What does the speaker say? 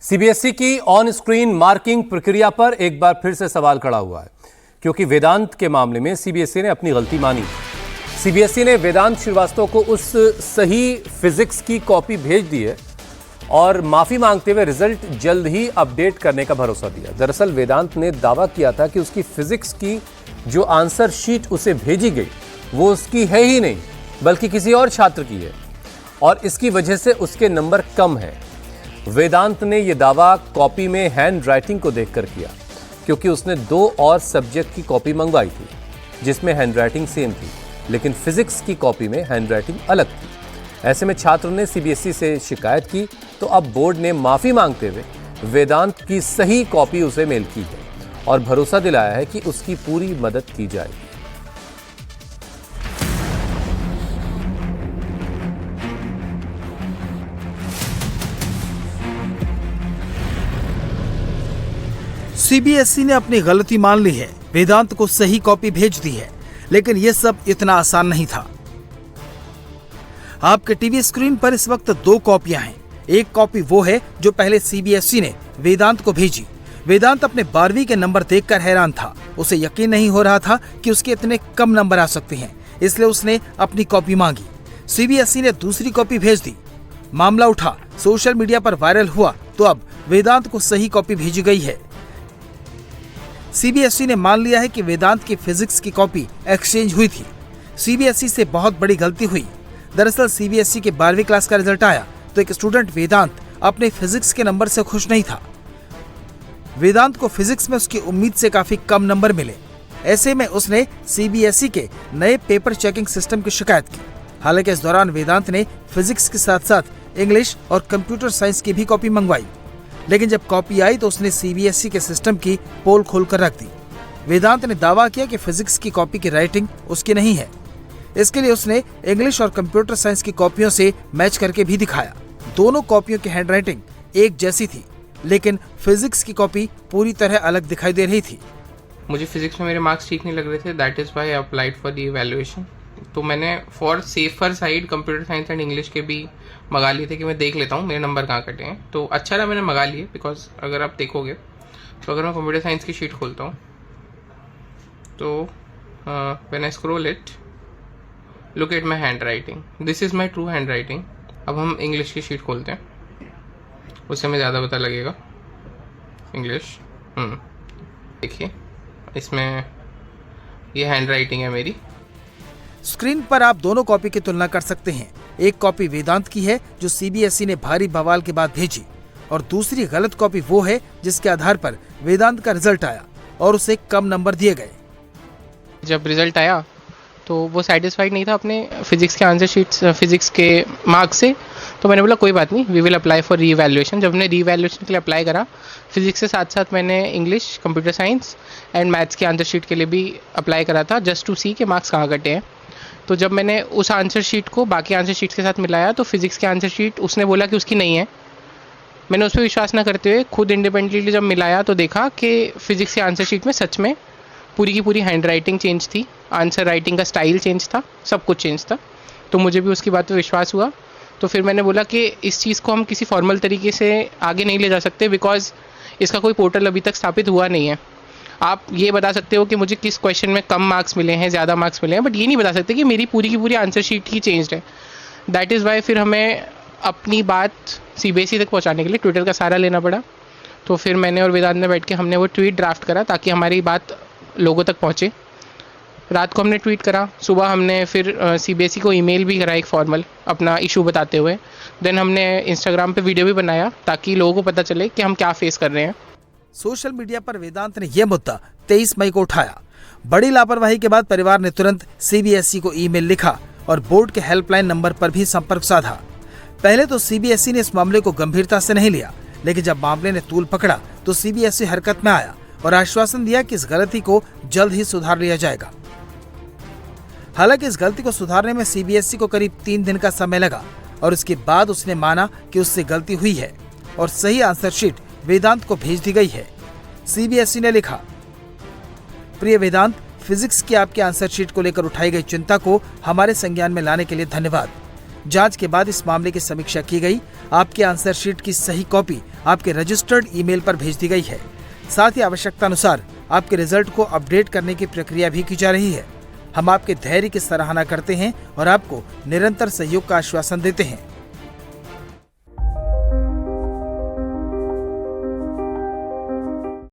CBSE की on screen marking प्रक्रिया पर एक बार फिर से सवाल खड़ा हुआ है, क्योंकि वेदांत के मामले में सीबीएसई ने अपनी गलती मानी। सीबीएसई ने वेदांत श्रीवास्तव को उस सही फिजिक्स की कॉपी भेज दी है और माफी मांगते हुए रिजल्ट जल्द ही अपडेट करने का भरोसा दिया। दरअसल वेदांत ने दावा किया था कि उसकी फिजिक्स की जो आंसर शीट उसे भेजी गई वो उसकी है ही नहीं, बल्कि किसी और छात्र की है और इसकी वजह से उसके नंबर कम हैं। वेदांत ने यह दावा कॉपी में हैंड राइटिंग को देखकर किया, क्योंकि उसने 2 और सब्जेक्ट की कॉपी मंगवाई थी जिसमें हैंड राइटिंग सेम थी, लेकिन फिजिक्स की कॉपी में हैंड राइटिंग अलग थी। ऐसे में छात्र ने सीबीएसई से शिकायत की तो अब बोर्ड ने माफी मांगते हुए वेदांत की सही कॉपी उसे मेल की है और भरोसा दिलाया है कि उसकी पूरी मदद की जाएगी। सीबीएसई ने अपनी गलती मान ली है, वेदांत को सही कॉपी भेज दी है, लेकिन यह सब इतना आसान नहीं था। आपके टीवी स्क्रीन पर इस वक्त 2 कॉपियां हैं। एक कॉपी वो है जो पहले सीबीएसई ने वेदांत को भेजी। वेदांत अपने 12वीं के नंबर देखकर हैरान था। उसे यकीन नहीं हो रहा था कि उसके इतने कम नंबर आ सकते हैं, इसलिए उसने अपनी कॉपी मांगी। सीबीएसई ने दूसरी कॉपी भेज दी। मामला उठा, सोशल मीडिया पर वायरल हुआ, तो अब वेदांत को सही कॉपी भेजी गई है। सीबीएसई ने मान लिया है कि वेदांत की फिजिक्स की कॉपी एक्सचेंज हुई थी। सीबीएसई से बहुत बड़ी गलती हुई। दरअसल सीबीएसई के 12वीं क्लास का रिजल्ट आया तो एक स्टूडेंट वेदांत अपने फिजिक्स के नंबर से खुश नहीं था। वेदांत को फिजिक्स में उसकी उम्मीद से काफी कम नंबर मिले। ऐसे में उसने सीबीएसई के नए पेपर चेकिंग सिस्टम की शिकायत की। हालांकि इस दौरान वेदांत ने फिजिक्स के साथ साथ इंग्लिश और कंप्यूटर साइंस की भी कॉपी मंगवाई, लेकिन जब कॉपी आई तो उसने सीबीएसई के सिस्टम की पोल खोलकर रख दी। वेदांत ने दावा किया कि फिजिक्स की कॉपी की राइटिंग उसकी नहीं है। इसके लिए उसने इंग्लिश और कंप्यूटर साइंस की कॉपियों से मैच करके भी दिखाया। दोनों कॉपियों की हैंडराइटिंग एक जैसी थी, लेकिन फिजिक्स की कॉपी पूरी तरह अलग दिखाई दे रही थी। मुझे फिजिक्स में मेरे मार्क्स ठीक नहीं लग रहे थे, that is why I applied for the evaluation. तो मैंने for safer side computer science and English के भी मंगा लिए थे कि मैं देख लेता हूँ मेरे नंबर कहाँ कटे हैं। तो अच्छा रहा मैंने मंगा लिए, बिकॉज अगर आप देखोगे तो अगर मैं कंप्यूटर साइंस की शीट खोलता हूँ तो when I scroll it, look at my hand writing, this is my true hand writing. अब हम इंग्लिश की शीट खोलते हैं, उससे हमें ज़्यादा पता लगेगा। इंग्लिश देखिए, इसमें ये हैंड राइटिंग है मेरी। स्क्रीन पर आप दोनों कॉपी की तुलना कर सकते हैं। एक कॉपी वेदांत की है जो सीबीएसई ने भारी बवाल के बाद भेजी, और दूसरी गलत कॉपी वो है जिसके आधार पर वेदांत का रिजल्ट आया और उसे कम नंबर दिए गए। जब रिजल्ट आया तो वो सेटिस्फाइड नहीं था अपने फिजिक्स के आंसर शीट्स, फिजिक्स के मार्क्स से। तो मैंने बोला कोई बात नहीं, we will apply for revaluation. जब मैंने रीवैल्यूएशन के लिए अप्लाई करा, फिजिक्स के साथ साथ मैंने English, computer science and maths के आंसर शीट के लिए भी अप्लाई करा था, जस्ट टू सी के मार्क्स कहाँ कटे हैं। तो जब मैंने उस आंसर शीट को बाकी आंसर शीट्स के साथ मिलाया तो फिजिक्स के आंसर शीट उसने बोला कि उसकी नहीं है। मैंने उस पर विश्वास न करते हुए खुद इंडिपेंडेंटली जब मिलाया तो देखा कि फिजिक्स के आंसर शीट में सच में पूरी की पूरी हैंड राइटिंग चेंज थी, आंसर राइटिंग का स्टाइल चेंज था, सब कुछ चेंज था। तो मुझे भी उसकी बात पर विश्वास हुआ। तो फिर मैंने बोला कि इस चीज़ को हम किसी फॉर्मल तरीके से आगे नहीं ले जा सकते, बिकॉज इसका कोई पोर्टल अभी तक स्थापित हुआ नहीं है। आप ये बता सकते हो कि मुझे किस क्वेश्चन में कम मार्क्स मिले हैं, ज़्यादा मार्क्स मिले हैं, बट ये नहीं बता सकते कि मेरी पूरी की पूरी आंसर शीट ही चेंज्ड है। दैट इज़ वाई फिर हमें अपनी बात सीबीएसई तक पहुंचाने के लिए ट्विटर का सहारा लेना पड़ा। तो फिर मैंने और वेदांत ने बैठ के हमने वो ट्वीट ड्राफ्ट करा ताकि हमारी बात लोगों तक पहुंचे। रात को हमने ट्वीट करा, सुबह हमने फिर सीबीएसई को ईमेल भी करा एक फॉर्मल अपना इशू बताते हुए। देन हमने इंस्टाग्राम पे वीडियो भी बनाया ताकि लोगों को पता चले कि हम क्या फेस कर रहे हैं। सोशल मीडिया पर वेदांत ने यह मुद्दा 23 मई को उठाया। बड़ी लापरवाही के बाद परिवार ने तुरंत सीबीएसई को ईमेल लिखा और बोर्ड के हेल्पलाइन नंबर पर भी संपर्क साधा। पहले तो सीबीएसई ने इस मामले को गंभीरता से नहीं लिया, लेकिन जब मामले ने तूल पकड़ा तो सीबीएसई हरकत में आया और आश्वासन दिया कि इस गलती को जल्द ही सुधार लिया जाएगा। हालांकि इस गलती को सुधारने में सीबीएसई को करीब 3 दिन का समय लगा और इसके बाद उसने माना कि उससे गलती हुई है और सही आंसर शीट वेदांत को भेज दी गई है। सीबीएसई ने लिखा, प्रिय वेदांत, फिजिक्स की आपके आंसर शीट को लेकर उठाई गई चिंता को हमारे संज्ञान में लाने के लिए धन्यवाद। जांच के बाद इस मामले की समीक्षा की गई। आपके आंसर शीट की सही कॉपी आपके रजिस्टर्ड ईमेल पर भेज दी गई है। साथ ही आवश्यकता अनुसार आपके रिजल्ट को अपडेट करने की प्रक्रिया भी की जा रही है। हम आपके धैर्य की सराहना करते हैं और आपको निरंतर सहयोग का आश्वासन देते हैं।